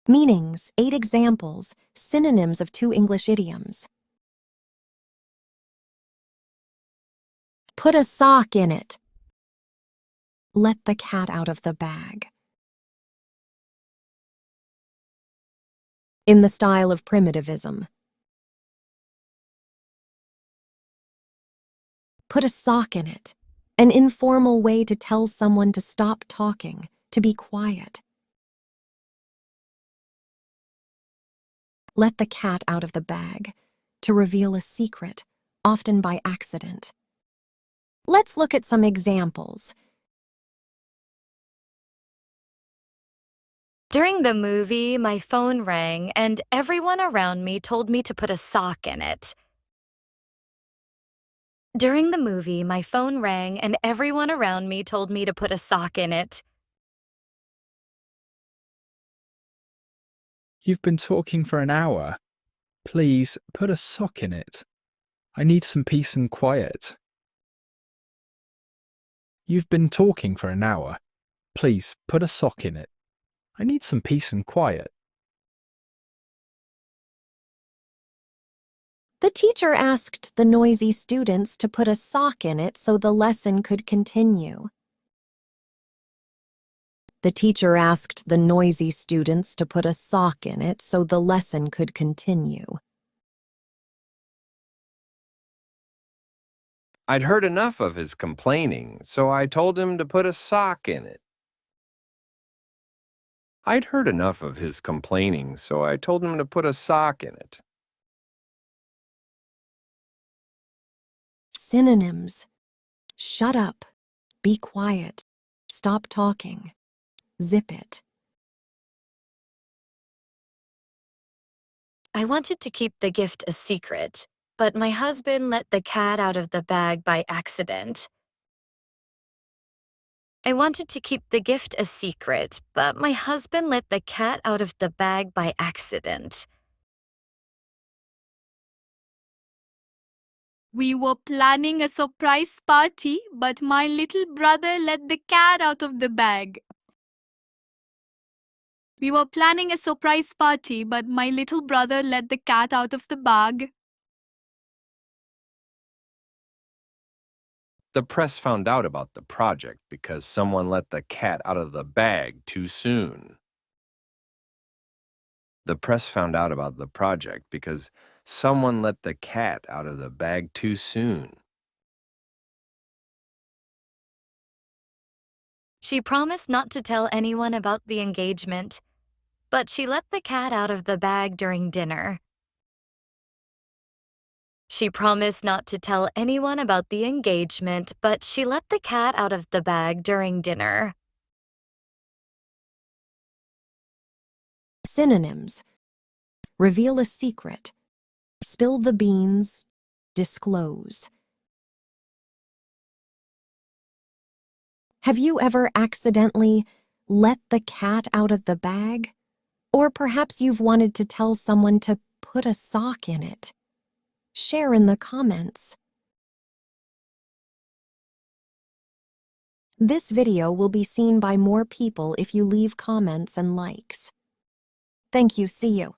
Meanings, 8 examples, synonyms of 2 English idioms. Put a sock in it. Let the cat out of the bag. In the style of primitivism. Put a sock in it. An informal way to tell someone to stop talking, to be quiet. Let the cat out of the bag, to reveal a secret, often by accident. Let's look at some examples. During the movie, my phone rang and everyone around me told me to put a sock in it. During the movie, my phone rang and everyone around me told me to put a sock in it. You've been talking for an hour. Please put a sock in it. I need some peace and quiet. You've been talking for an hour. Please put a sock in it. I need some peace and quiet. The teacher asked the noisy students to put a sock in it so the lesson could continue. The teacher asked the noisy students to put a sock in it so the lesson could continue. I'd heard enough of his complaining, so I told him to put a sock in it. I'd heard enough of his complaining, so I told him to put a sock in it. Synonyms. Shut up. Be quiet. Stop talking. Zip it. I wanted to keep the gift a secret, but my husband let the cat out of the bag by accident. I wanted to keep the gift a secret, but my husband let the cat out of the bag by accident. We were planning a surprise party, but my little brother let the cat out of the bag. We were planning a surprise party, but my little brother let the cat out of the bag. The press found out about the project because someone let the cat out of the bag too soon. The press found out about the project because someone let the cat out of the bag too soon. She promised not to tell anyone about the engagement, but she let the cat out of the bag during dinner. She promised not to tell anyone about the engagement, but she let the cat out of the bag during dinner. Synonyms. Reveal a secret. Spill the beans. Disclose. Have you ever accidentally let the cat out of the bag? Or perhaps you've wanted to tell someone to put a sock in it. Share in the comments. This video will be seen by more people if you leave comments and likes. Thank you. See you.